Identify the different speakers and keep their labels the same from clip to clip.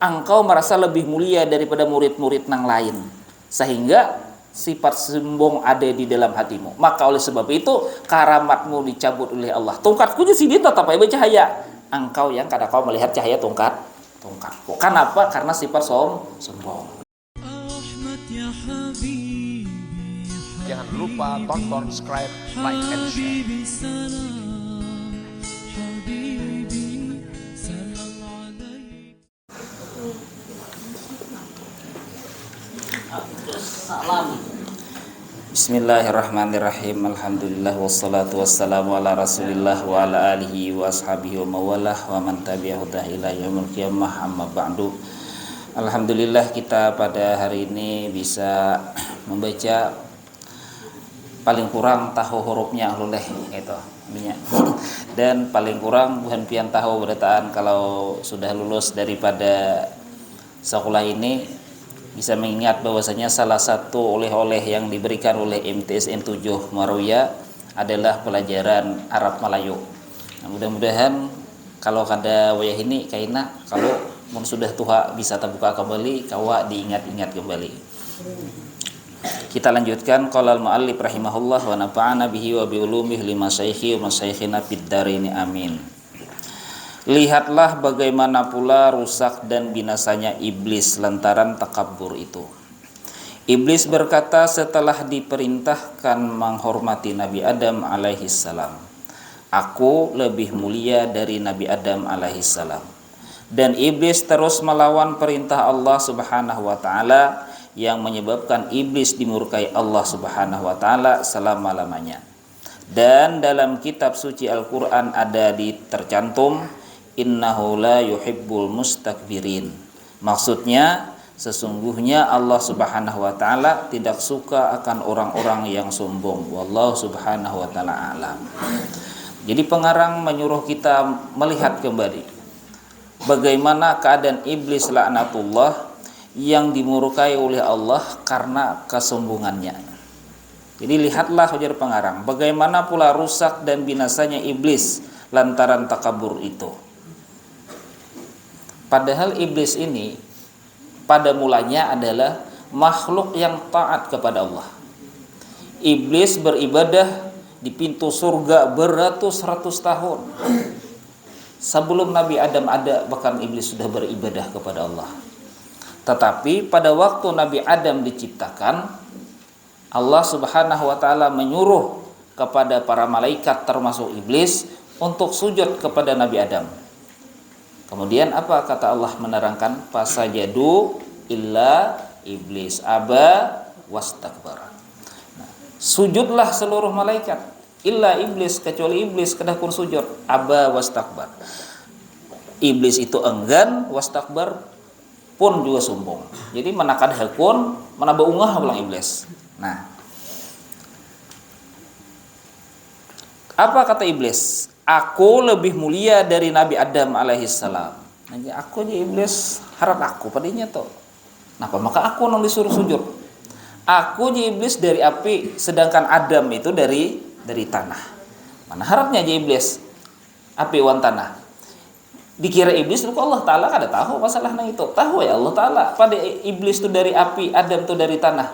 Speaker 1: engkau merasa lebih mulia daripada murid-murid yang lain, sehingga sifat sombong ada di dalam hatimu. Maka oleh sebab itu karamatmu dicabut oleh Allah. Tongkatku di sini tetap aja bercahaya. Engkau yang kadang kau melihat cahaya tongkatku. Kenapa? Karena sifat sombong.
Speaker 2: Jangan lupa tonton, subscribe, like, and share.
Speaker 1: Bismillahirrahmanirrahim. Alhamdulillah wassalatu wassalamu ala Rasulillah wa ala alihi wa ashabihi wa mawalah wa man tabi'ahu ila yaumil qiyamah, amma ba'du. Alhamdulillah kita pada hari ini bisa membaca paling kurang tahu hurufnya luleh itu minyak. Dan paling kurang bukan pian tahu berataan kalau sudah lulus daripada sekolah ini bisa mengingat bahwasanya salah satu oleh-oleh yang diberikan oleh MTSN 7 Maruya adalah pelajaran Arab Melayu. Nah, mudah-mudahan kalau kada wayah ini kaina kalau mun sudah tua bisa terbuka kembali, kawa diingat-ingat kembali. Kita lanjutkan qala al-muallif rahimahullah wa nafa'ana bihi wa bi ulumihi li masyayikhi wa masyayikhina fid dharain amin. Lihatlah bagaimana pula rusak dan binasanya iblis lantaran takabur itu. Iblis berkata setelah diperintahkan menghormati Nabi Adam alaihissalam, aku lebih mulia dari Nabi Adam alaihissalam. Dan iblis terus melawan perintah Allah subhanahu wa ta'ala yang menyebabkan iblis dimurkai Allah subhanahu wa ta'ala selama-lamanya. Dan dalam kitab suci Al-Quran ada tercantum innahu la yuhibbul mustakbirin. Maksudnya sesungguhnya Allah subhanahu wa ta'ala tidak suka akan orang-orang yang sombong. Wallahu subhanahu wa ta'ala alam. Jadi pengarang menyuruh kita melihat kembali bagaimana keadaan iblis laknatullah yang dimurkai oleh Allah karena kesombongannya. Jadi lihatlah ujar pengarang bagaimana pula rusak dan binasanya iblis lantaran takabur itu. Padahal iblis ini pada mulanya adalah makhluk yang taat kepada Allah. Iblis beribadah di pintu surga beratus-ratus tahun. Sebelum Nabi Adam ada, bahkan iblis sudah beribadah kepada Allah. Tetapi pada waktu Nabi Adam diciptakan, Allah subhanahu wa ta'ala menyuruh kepada para malaikat termasuk iblis untuk sujud kepada Nabi Adam. Kemudian apa kata Allah menerangkan? Fasajadu illa iblis aba wastakbara. Nah, sujudlah seluruh malaikat illa iblis, kecuali iblis kedah pun sujud, aba wastakbar. Iblis itu enggan, wastakbar pun juga sombong. Jadi manakad hakun manaba ungah bilang iblis. Nah, apa kata iblis? Aku lebih mulia dari Nabi Adam alaihissalam. Nanti aku aja iblis harap aku padanya tuh. Kenapa? Maka aku non disuruh sujud. Aku aja iblis dari api, sedangkan Adam itu dari tanah. Mana harapnya aja iblis api wan tanah. Dikira iblis lu Allah Ta'ala kada tahu masalahnya itu. Tahu ya Allah Ta'ala pada iblis itu dari api, Adam itu dari tanah.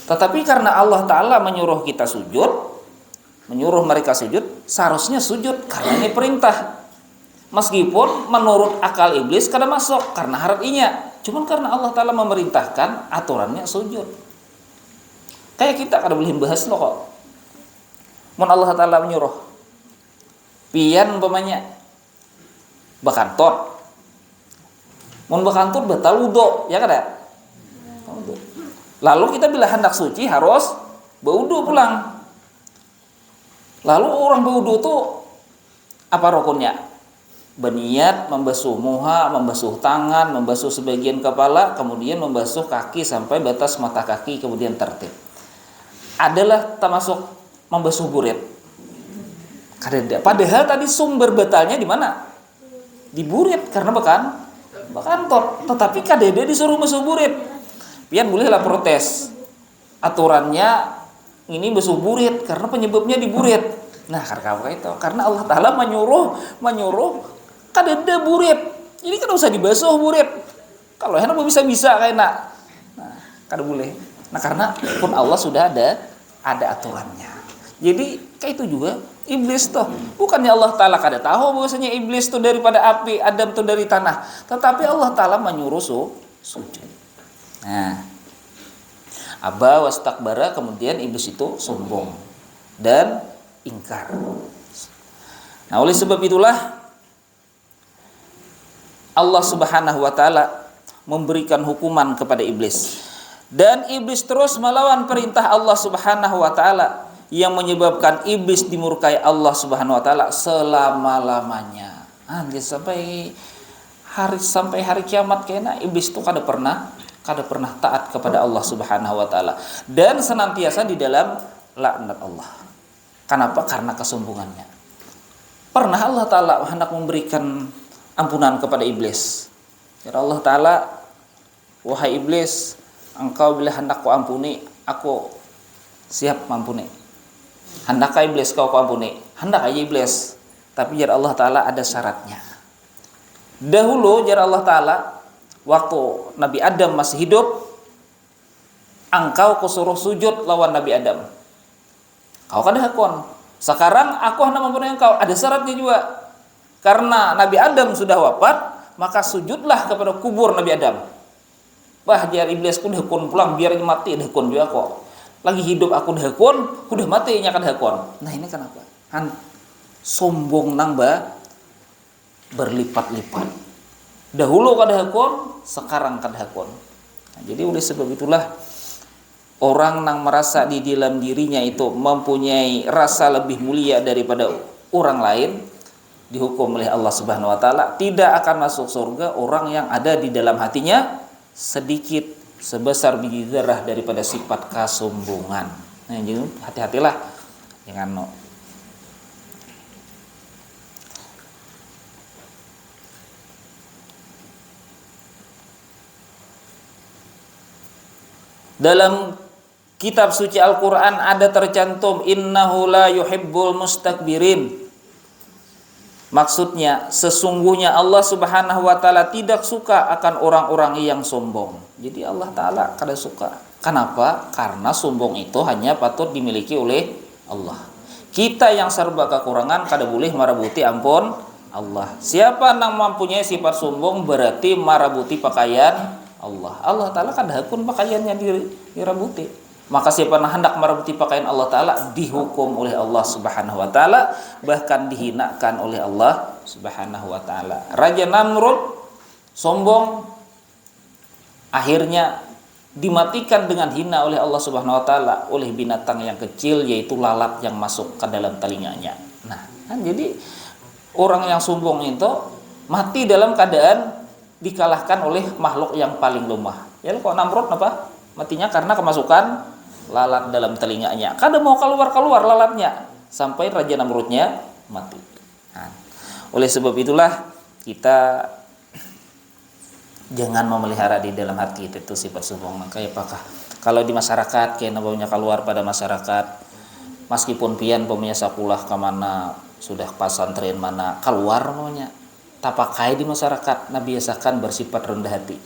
Speaker 1: Tetapi karena Allah Ta'ala menyuruh kita sujud, menyuruh mereka sujud, seharusnya sujud karena ini perintah. Meskipun menurut akal iblis kada masuk karena harapnya, cuman karena Allah Ta'ala memerintahkan aturannya sujud. Kayak kita kada boleh bahas loh kok. Mun Allah Ta'ala menyuruh pian umpamanya bakantor. Mun bakantor batal wudu, ya kada? Lalu kita bila hendak suci harus berwudu pulang. Lalu orang berwudu itu apa rukunnya? Berniat membasuh muha, membasuh tangan, membasuh sebagian kepala, kemudian membasuh kaki sampai batas mata kaki, kemudian tertib. Adalah termasuk membasuh burit. Padahal tadi sumber batalnya di mana? Di burit, karena bakantor. Tetapi kadede disuruh membasuh burit. Pian bolehlah protes. Aturannya ini basuh burit karena penyebabnya di burit. Nah, karena itu karena Allah Ta'ala menyuruh kadeda burit. Jadi kan usah dibasuh burit. Kalau enak bisa kayak nak. Nah, kada boleh. Nah, karena pun Allah sudah ada aturannya. Jadi kayak itu juga iblis tuh. Bukannya Allah Ta'ala kada tahu bahwasanya iblis tuh daripada api, Adam tuh dari tanah. Tetapi Allah Ta'ala menyuruh sujud. Nah, aba wastakbara, kemudian iblis itu sombong dan ingkar. Nah, oleh sebab itulah Allah Subhanahu wa taala memberikan hukuman kepada iblis. Dan iblis terus melawan perintah Allah Subhanahu wa taala yang menyebabkan iblis dimurkai Allah Subhanahu wa taala selama-lamanya. Sampai hari kiamat kayaknya iblis itu kada pernah taat kepada Allah Subhanahu wa taala dan senantiasa di dalam laknat Allah. Kenapa? Karena kesombongannya. Pernah Allah Ta'ala hendak memberikan ampunan kepada iblis. Kata Allah Ta'ala, wahai iblis, engkau bila hendak ku ampuni, aku siap mampuni. Hendakkah iblis kau ampuni? Hendak aja iblis. Tapi jar Allah Ta'ala ada syaratnya. Dahulu jar Allah Ta'ala, waktu Nabi Adam masih hidup, engkau kusuruh sujud lawan Nabi Adam. Kau kada hakon. Sekarang aku hendak mampuni engkau. Ada syaratnya juga. Karena Nabi Adam sudah wafat, maka sujudlah kepada kubur Nabi Adam. Bah, jar iblis ku dahakon pulang biar mati dahakon juga kok. Lagi hidup aku dahakon, udah mati nya kan dahakon. Nah, ini kenapa? Sombong nang berlipat-lipat. Dahulu kada hakon, sekarang kada hakon. Nah, jadi oleh sebab itulah orang nang merasa di dalam dirinya itu mempunyai rasa lebih mulia daripada orang lain, dihukum oleh Allah Subhanahu wa taala tidak akan masuk surga orang yang ada di dalam hatinya sedikit sebesar biji zarah daripada sifat kesombongan. Nah, jadi hati-hatilah jangan dalam kitab suci Al-Quran ada tercantum innahu la yuhibbul mustakbirin. Maksudnya sesungguhnya Allah Subhanahu wa taala tidak suka akan orang-orang yang sombong. Jadi Allah Taala kada suka. Kenapa? Karena sombong itu hanya patut dimiliki oleh Allah. Kita yang serba kekurangan kada boleh marabuti ampun Allah. Siapa yang mempunyai sifat sombong berarti marabuti pakaian Allah. Allah Ta'ala kada hakun pakaiannya dirabuti. Maka siapa yang hendak merabuti pakaian Allah Ta'ala dihukum oleh Allah Subhanahu wa taala, bahkan dihinakan oleh Allah Subhanahu wa taala. Raja Namrud sombong, akhirnya dimatikan dengan hina oleh Allah Subhanahu wa taala oleh binatang yang kecil, yaitu lalat yang masuk ke dalam telinganya. Nah, jadi orang yang sombong itu mati dalam keadaan dikalahkan oleh makhluk yang paling lemah. Ya kok Namrud apa? Matinya karena kemasukan lalat dalam telinganya. Kada mau keluar lalatnya sampai Raja Namrudnya mati. Nah, oleh sebab itulah kita jangan memelihara di dalam hati kita itu sifat sombong. Maka apakah kalau di masyarakat kayak namanya keluar pada masyarakat, meskipun pian pemnya sakulah ke mana sudah pasantren mana keluar namanya tak pakai di masyarakat, nah biasakan bersifat rendah hati.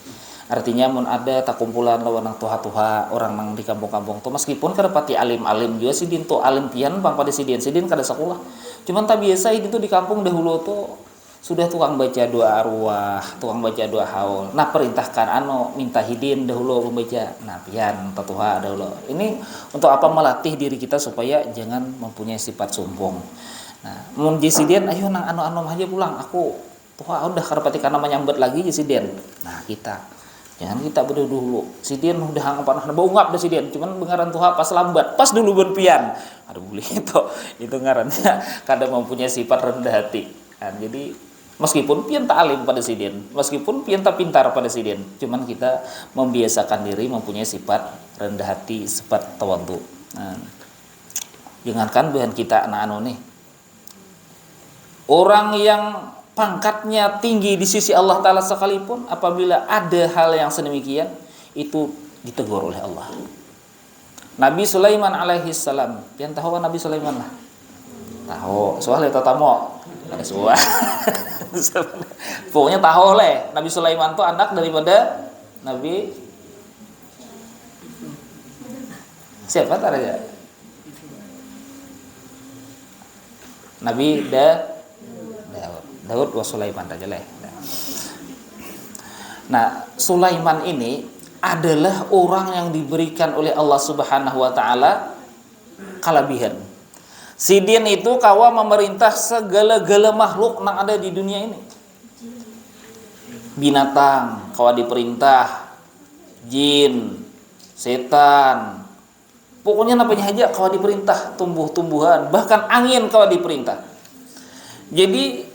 Speaker 1: Artinya mun ada tak kumpulan lawan nang tuha-tuha orang nang di kampung-kampung tuh meskipun kada pati alim-alim juga sidin tuh alim pian bang pada sidin kada sakulah. Cuman tak biasa itu di kampung dahulu tuh sudah tukang baca doa arwah, tukang baca doa haul. Nah perintahkan minta hidin dahulu membaca. Nah pian tatuha dahulu. Ini untuk apa? Melatih diri kita supaya jangan mempunyai sifat sombong. Nah, mun jisidin ayo nang anu aja pulang aku tuha udah kada pati kana menyambet lagi jisidin. Nah kita jangan kita berdua dulu. Sidin udah hangap bau ngap dah sidin. Cuman bengaran tuha pas lambat, pas dulu berpian. Ada boleh itu ngarannya kada mempunyai sifat rendah hati. Kan jadi meskipun pian tak alim pada sidin, meskipun pian tak pintar pada sidin, cuman kita membiasakan diri mempunyai sifat rendah hati, sifat tawadhu. Nah, jangankan bukan kita anak nih. Orang yang pangkatnya tinggi di sisi Allah Ta'ala sekalipun, apabila ada hal yang sedemikian, itu ditegur oleh Allah. Nabi Sulaiman alaihi salam, yang tahu kan Nabi Sulaiman lah? Tahu, soalnya tatamu Ada semua. Pokoknya tahu leh, Nabi Sulaiman tuh anak daripada Nabi siapa tadi ya? Nabi Daud wa Sulaiman aja leh. Nah, Sulaiman ini adalah orang yang diberikan oleh Allah Subhanahu wa taala kelebihan. Sidin itu kawa memerintah segala-gala makhluk yang ada di dunia ini. Binatang kawa diperintah, jin, setan. Pokoknya napanya aja kawa diperintah, tumbuh-tumbuhan, bahkan angin kawa diperintah. Jadi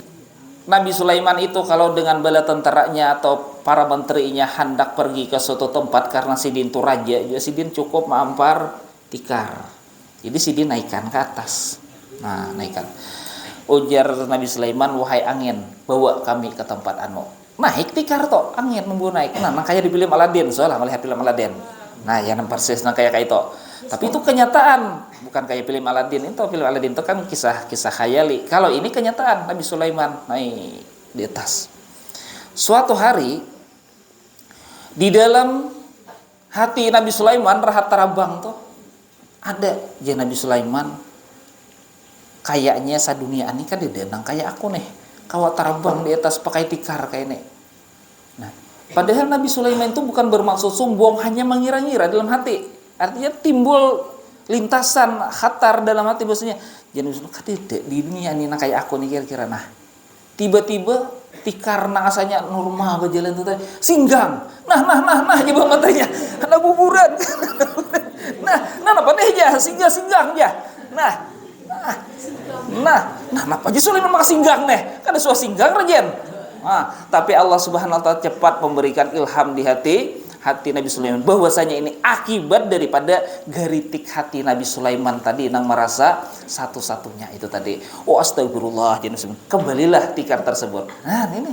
Speaker 1: Nabi Sulaiman itu kalau dengan bala tentaranya atau para menterinya hendak pergi ke suatu tempat karena Sidin itu raja, jadi Sidin cukup mampar tikar. Jadi Sidin naikkan ke atas. Nah, naikkan. Ujar Nabi Sulaiman, wahai angin, bawa kami ke tempat anu. Naik tikar toh, angin nunggu naik. Nah, makanya di film Aladin, soalnya melihat film Aladin. Nah, yang persis kayak itu. Tapi itu kenyataan, bukan kayak film Aladin. Itu film Aladin itu kan kisah khayali. Kalau ini kenyataan, Nabi Sulaiman naik di atas. Suatu hari di dalam hati Nabi Sulaiman rahat tarabang tuh ada je Nabi Sulaiman kayaknya sadunia ini kan didenang kayak aku nih, kawa tarabang di atas pakai tikar kayak ini. Nah, padahal Nabi Sulaiman itu bukan bermaksud sombong, hanya mengira-ngira dalam hati. Artinya timbul lintasan khatar dalam hati bahasanya. Jadi kadede di dunia ini kayak aku nih kira-kira. Nah, tiba-tiba tikar asanya normal berjalan tuh singgang. Nah, coba matanya. Ada buburan. nah apa deh ya? Singgang ya. Nah, apa aja Sulaiman maka singgang nih. Kan ada suah singgang rajen. Nah, tapi Allah Subhanahu wa taala cepat memberikan ilham di hati Nabi Sulaiman, bahwasanya ini akibat daripada garitik hati Nabi Sulaiman tadi yang merasa satu-satunya itu tadi. Oh astagfirullah, kembalilah tikar tersebut. Nah, ini.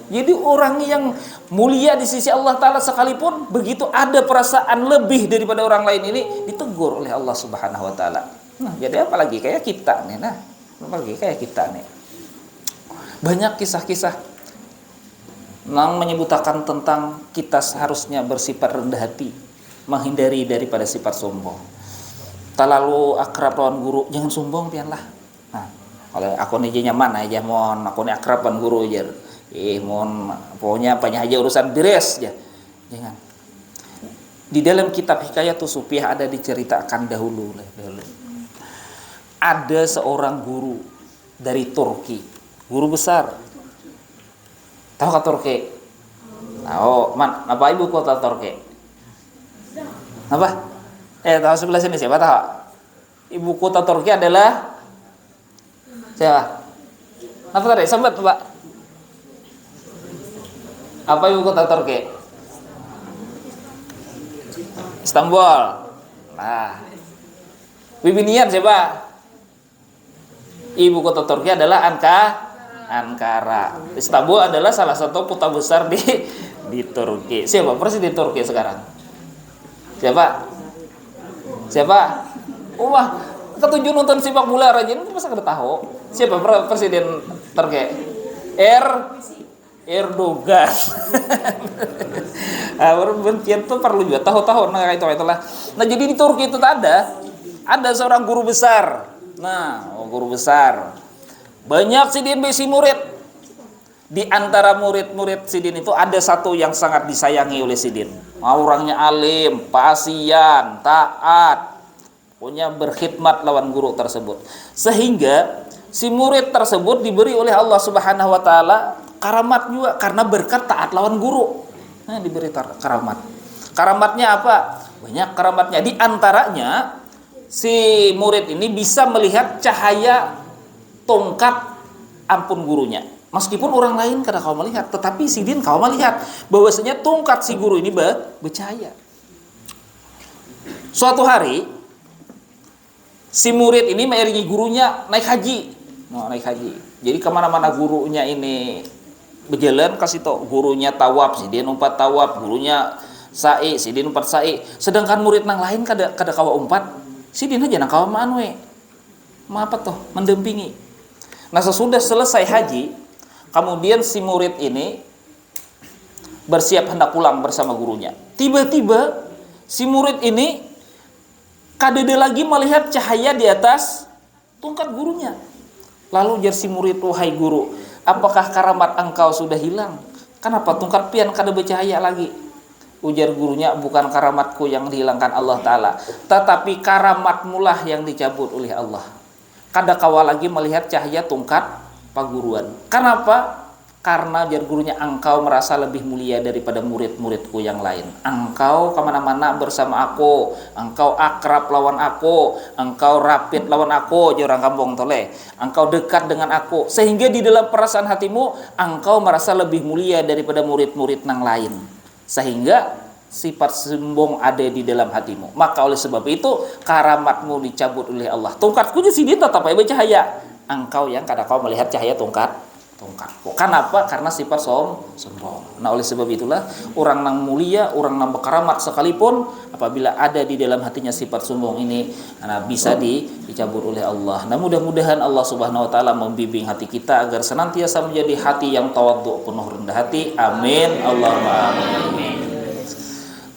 Speaker 1: Jadi orang yang mulia di sisi Allah taala sekalipun begitu ada perasaan lebih daripada orang lain ini ditegur oleh Allah Subhanahu wa taala. Nah, jadi apalagi kayak kita nih. Nah, apalagi kayak kita nih. Banyak kisah-kisah yang menyebutkan tentang kita seharusnya bersifat rendah hati, menghindari daripada sifat sombong. Terlalu akrab lawan guru, jangan sombong pianlah. Nah, kalau aku nih nyaman aja mon, aku nih akrab lawan guru aja. Mon, pokoknya apanya aja urusan beres aja. Jangan. Di dalam kitab Hikayatus Sufyah ada diceritakan dahulu. Ada seorang guru dari Turki, guru besar. Tahu kata Turki? Tahu, apa ibu kota Turki? Apa? Tahu sebelah sini siapa tahu? Ibu kota Turki adalah siapa? Apa tadi? Sempat, Pak. Apa ibu kota Turki? Istanbul. Nah. Bibinian siapa? Ibu kota Turki adalah Ankara. Istanbul adalah salah satu kota besar di Turki. Siapa presiden Turki sekarang? Siapa? Wah, ketujuh nonton sepak bola rajin itu masa kada tahu. Siapa presiden Turki? Erdogan. Bencian tuh perlu juga tahu-tahu itulah. Nah, jadi di Turki itu ada seorang guru besar. Nah, guru besar. Banyak Sidin besi murid. Di antara murid-murid Sidin itu ada satu yang sangat disayangi oleh Sidin. Orangnya alim, pasian, taat, punya berkhidmat lawan guru tersebut. Sehingga si murid tersebut diberi oleh Allah Subhanahu wa taala karamat juga karena berkat taat lawan guru. Nah, diberi karamat. Karamatnya apa? Banyak karamatnya. Di antaranya si murid ini bisa melihat cahaya tongkat ampun gurunya. Meskipun orang lain kada kau melihat, tetapi Sidin kau melihat bahwasanya tongkat si guru ini bercahaya. Suatu hari si murid ini mengiringi gurunya naik haji. Naik haji. Jadi kemana-mana gurunya ini berjalan kasih tau gurunya tawaf, Sidin umpat tawaf, gurunya sa'i, Sidin umpat sa'i. Sedangkan murid nang lain kada kawa umpat, Sidin aja nang kawa manwe. Apa tuh? Mendampingi. Nah, sesudah selesai haji, kemudian si murid ini bersiap hendak pulang bersama gurunya. Tiba-tiba si murid ini kadede lagi melihat cahaya di atas tongkat gurunya. Lalu jar si murid, wahai guru, apakah karamat engkau sudah hilang? Kenapa tongkat pian kada bercahaya lagi? Ujar gurunya, bukan karamatku yang dihilangkan Allah Ta'ala, tetapi karamatmu lah yang dicabut oleh Allah. Kada kawa lagi melihat cahaya tongkat paguruan. Kenapa? Karena jar gurunya, engkau merasa lebih mulia daripada murid-muridku yang lain. Engkau kemana-mana bersama aku, engkau akrab lawan aku, engkau rapid lawan aku, jar orang kampung toleh. Engkau dekat dengan aku, sehingga di dalam perasaan hatimu engkau merasa lebih mulia daripada murid-murid yang lain, sehingga sifat sombong ada di dalam hatimu. Maka oleh sebab itu karamatmu dicabut oleh Allah. Tongkatku sih dia tetap bercahaya, engkau yang kada kau melihat cahaya tongkatku. Kenapa? Karena sifat sombong. Nah, oleh sebab itulah orang yang mulia, orang yang berkaramat sekalipun, apabila ada di dalam hatinya sifat sombong ini, nah, bisa dicabut oleh Allah. Nah, mudah-mudahan Allah Subhanahu wa taala membimbing hati kita agar senantiasa menjadi hati yang tawadhu, penuh rendah hati. Amin. Allahumma amin.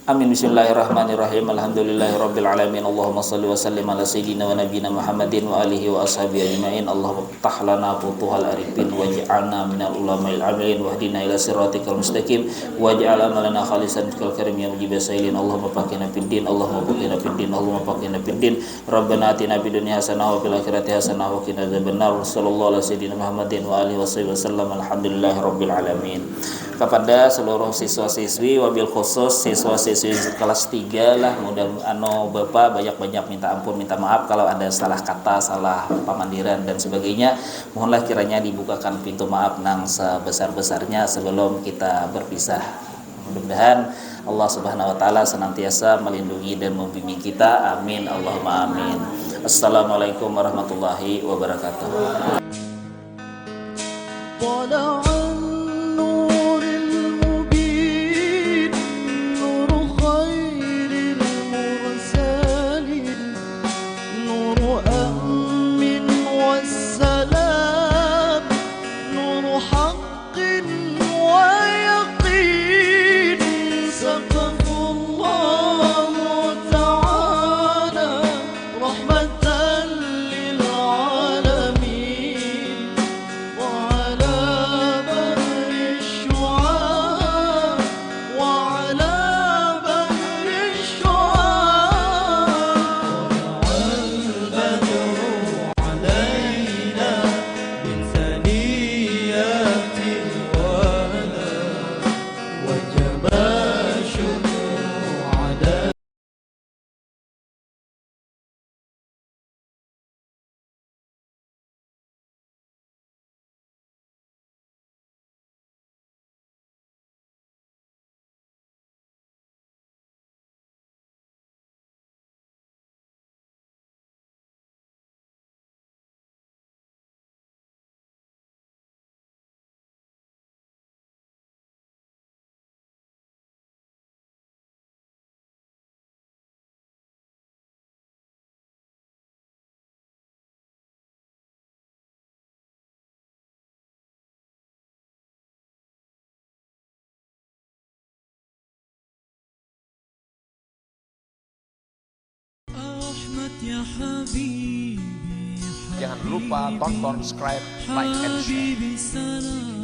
Speaker 1: Amin. Bismillahirrahmanirrahim. Alhamdulillahirabbil alamin. Allahumma shalli wa sallim ala sayyidina wa nabiyyina Muhammadin wa alihi wa ashabihi ajmain. Allahumma iftah lana futuhal arifin waj'alna minal ulama'il amilin wahdina ila siratikal mustaqim waj'al amalana khalisan fil karim ya mujib sailin. Allahumma faqihna fid din, Allahumma faqihna fid din, Allahumma faqihna fid din. Rabbana atina fid dunya hasanah wa fil akhirati hasanah wa qina adzabannar. Sallallahu ala sayyidina Muhammadin wa alihi wasallam. Alhamdulillahirabbil alamin. Kepada seluruh siswa-siswi, wabil khusus siswa-siswi kelas 3 lah, mudah Bapak banyak-banyak minta ampun, minta maaf kalau ada salah kata, salah pamandiran dan sebagainya. Mohonlah kiranya dibukakan pintu maaf nang sebesar-besarnya sebelum kita berpisah. Mudah-mudahan Allah Subhanahu wa taala senantiasa melindungi dan membimbing kita. Amin. Allahumma amin. Assalamualaikum warahmatullahi wabarakatuh.
Speaker 3: يا حبيبي
Speaker 2: Jangan lupa tonton, subscribe, like, and share.
Speaker 3: حبيبي سلام